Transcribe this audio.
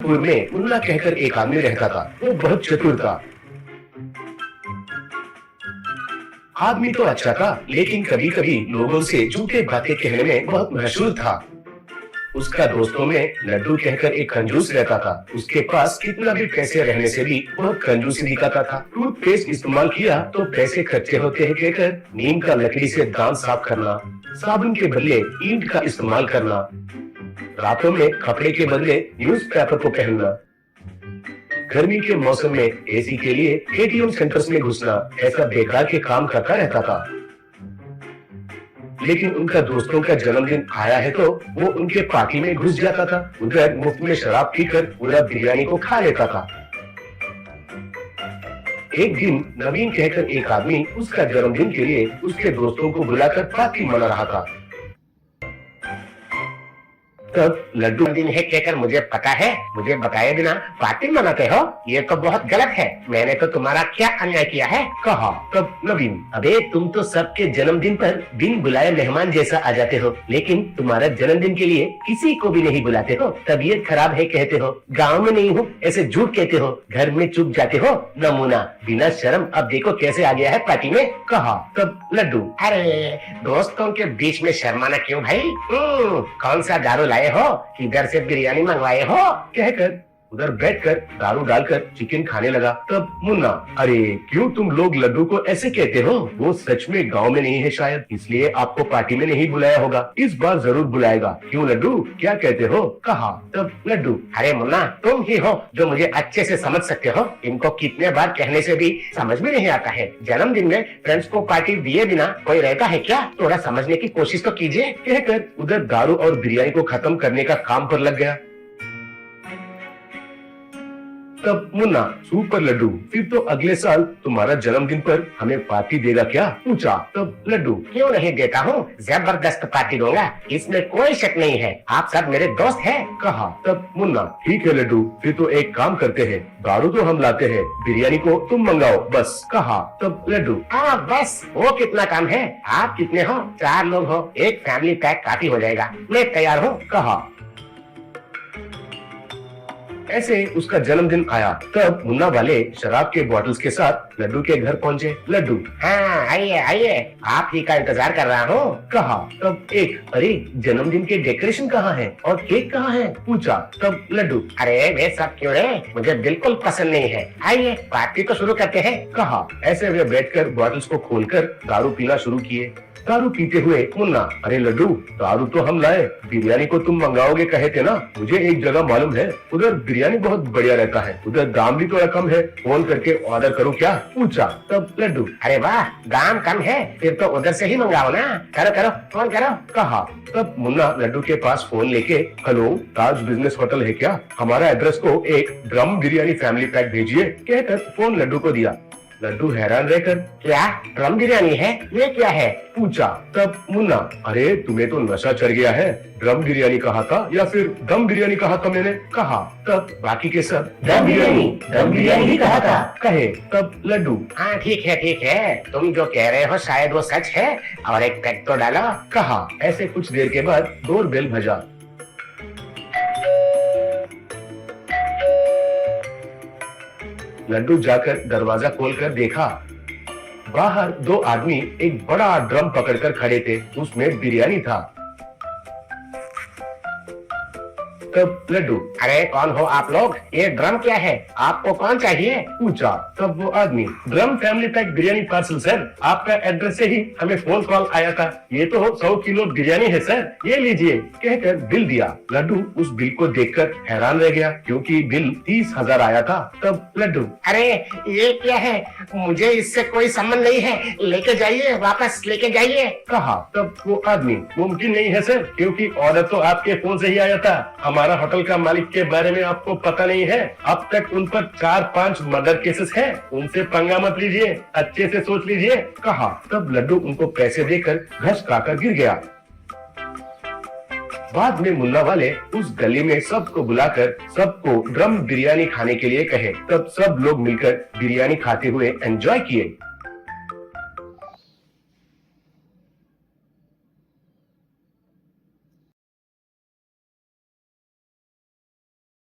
जौनपुर में मुन्ना कहकर एक आदमी रहता था। वो बहुत चतुर था। आदमी तो अच्छा था, लेकिन कभी कभी लोगों से झूठे बातें कहने में बहुत मशहूर था। उसका दोस्तों में लड्डू कहकर एक कंजूस रहता था। उसके पास कितना भी पैसे रहने से भी बहुत कंजूसी दिखाता था। टूथपेस्ट इस्तेमाल किया तो पैसे खर्चे होते हैं कहकर नीम का लकड़ी से दांत साफ करना, साबुन के बदले ईंट का इस्तेमाल करना, रातों में कपड़े के बदले न्यूज़पेपर को पहनना, गर्मी के मौसम में एसी के लिए एटीएम सेंटर्स में घुसना, ऐसा बेकार के काम करता रहता था। लेकिन उनका दोस्तों का जन्मदिन आया है तो वो उनके पार्टी में घुस जाता था। उधर मुफ्त में शराब पीकर पूरा बिरयानी को खा लेता था। एक दिन नवीन कहकर एक आदमी उसका जन्मदिन के लिए उसके दोस्तों को बुलाकर पार्टी मना रहा था। तब लड्डू दिन है कहकर मुझे पता है, मुझे बताए बिना पार्टी मनाते हो, ये तो बहुत गलत है। मैंने तो तुम्हारा क्या अन्याय किया है, कहा। तब नवीन, अबे तुम तो सबके जन्मदिन पर बिन बुलाए मेहमान जैसा आ जाते हो, लेकिन तुम्हारा जन्मदिन के लिए किसी को भी नहीं बुलाते हो। तबीयत खराब है कहते हो, गाँव में नहीं हूँ ऐसे झूठ कहते हो, घर में चुप जाते हो, नमूना बिना शर्म। अब देखो कैसे आ गया है पार्टी में, कहा। तब लड्डू, अरे दोस्तों के बीच में शर्माना क्यों भाई? कौन सा दारू लाए हो, किधर से बिरयानी मंगवाए हो, कहकर उधर बैठकर दारू डालकर चिकन खाने लगा। तब मुन्ना, अरे क्यों तुम लोग लड्डू को ऐसे कहते हो? वो सच में गांव में नहीं है शायद, इसलिए आपको पार्टी में नहीं बुलाया होगा। इस बार जरूर बुलाएगा। क्यों लड्डू, क्या कहते हो, कहा। तब लड्डू, अरे मुन्ना तुम ही हो जो मुझे अच्छे से समझ सकते हो। इनको कितने बार कहने से भी समझ में नहीं आता है। जन्मदिन में फ्रेंड्स को पार्टी दिए बिना कोई रहता है क्या? थोड़ा समझने की कोशिश तो कीजिए, कहकर उधर दारू और बिरयानी को खत्म करने का काम पर लग गया। तब मुन्ना, सुपर लड्डू, फिर तो अगले साल तुम्हारा जन्मदिन पर हमें पार्टी देगा क्या, पूछा। तब लड्डू, क्यों नहीं देता हूँ, जबरदस्त पार्टी दूंगा, इसमें कोई शक नहीं है। आप सब मेरे दोस्त हैं, कहा। तब मुन्ना, ठीक है लड्डू, फिर तो एक काम करते हैं, दारू तो हम लाते हैं, बिरयानी को तुम मंगाओ बस, कहा। तब लड्डू, हाँ बस, वो कितना काम है। आप कितने हो? 4 लोग हो, एक फैमिली पैक काफी हो जाएगा, मैं तैयार हूँ, कहा। ऐसे उसका जन्मदिन आया। तब मुन्ना वाले शराब के बॉटल्स के साथ लड्डू के घर पहुंचे। लड्डू, हाँ आइए आइए, आप ही का इंतजार कर रहा हूँ, कहा। तब एक, अरे जन्मदिन के डेकोरेशन कहाँ है और केक कहाँ है, पूछा। तब लड्डू, अरे वे सब क्यों है, मुझे बिल्कुल पसंद नहीं है। आइए पार्टी को शुरू करते हैं, कहा। ऐसे वे बैठकर बॉटल्स को खोलकर दारू पीना शुरू किए। दारू पीते हुए मुन्ना, अरे लड्डू, दारू तो हम लाए, बिरयानी को तुम मंगाओगे कहे थे ना। मुझे एक जगह मालूम है, उधर बिरयानी बहुत बढ़िया रहता है, उधर दाम भी थोड़ा कम है, फोन करके ऑर्डर करूँ क्या, पूछा। तब लड्डू, अरे वाह, दाम कम है, फिर तो उधर से ही मंगाओ ना, करो करो फोन करो, कहा। तब मुन्ना लड्डू के पास फोन लेके, हेलो, ताज बिजनेस होटल है क्या, हमारा एड्रेस को एक ड्रम बिरयानी फैमिली पैक भेजिए, कहकर फोन लड्डू को दिया। लड्डू हैरान रहकर, क्या ड्रम बिरयानी है, ये क्या है, पूछा। तब मुन्ना, अरे तुम्हें तो नशा चढ़ गया है, ड्रम बिरयानी कहा था या फिर दम बिरयानी कहा था मैंने, कहा। तब बाकी के सब दम बिरयानी ही कहा था, कहे। तब लड्डू, हाँ ठीक है, तुम जो कह रहे हो शायद वो सच है, और एक पैक तो डालो, कहा। ऐसे कुछ देर के बाद डोरबेल बजा। लड्डू जाकर दरवाजा खोलकर देखा, बाहर 2 आदमी एक बड़ा ड्रम पकड़कर खड़े थे, उसमें बिरयानी था। तब लड्डू, अरे कौन हो आप लोग, ये ड्रम क्या है, आपको कौन चाहिए, पूछा। तब वो आदमी, drum family pack biryani parcel sir, आपका एड्रेस से ही हमें फोन कॉल आया था, ये तो 100 किलो बिरयानी है सर, ये लीजिए, कहकर बिल दिया। लड्डू उस बिल को देखकर हैरान रह गया, क्योंकि बिल 30,000 आया था। तब लड्डू, अरे ये क्या है, मुझे इससे कोई संबंध नहीं है, लेके जाइए, वापस लेके जाइए, कहा। तब वो आदमी, मुमकिन नहीं है सर, क्योंकि ऑर्डर तो आपके फोन से ही आया था, हमारा होटल का मालिक के बारे में आपको पता नहीं है, अब तक उन पर 4-5 मर्डर केसेस हैं, उनसे पंगा मत लीजिए, अच्छे से सोच लीजिए, कहा। तब लड्डू उनको पैसे देकर घस खाकर गिर गया। बाद में मुन्ना वाले उस गली में सबको बुलाकर सबको ड्रम बिरयानी खाने के लिए कहे। तब सब लोग मिलकर बिरयानी खाते हुए एंजॉय किए।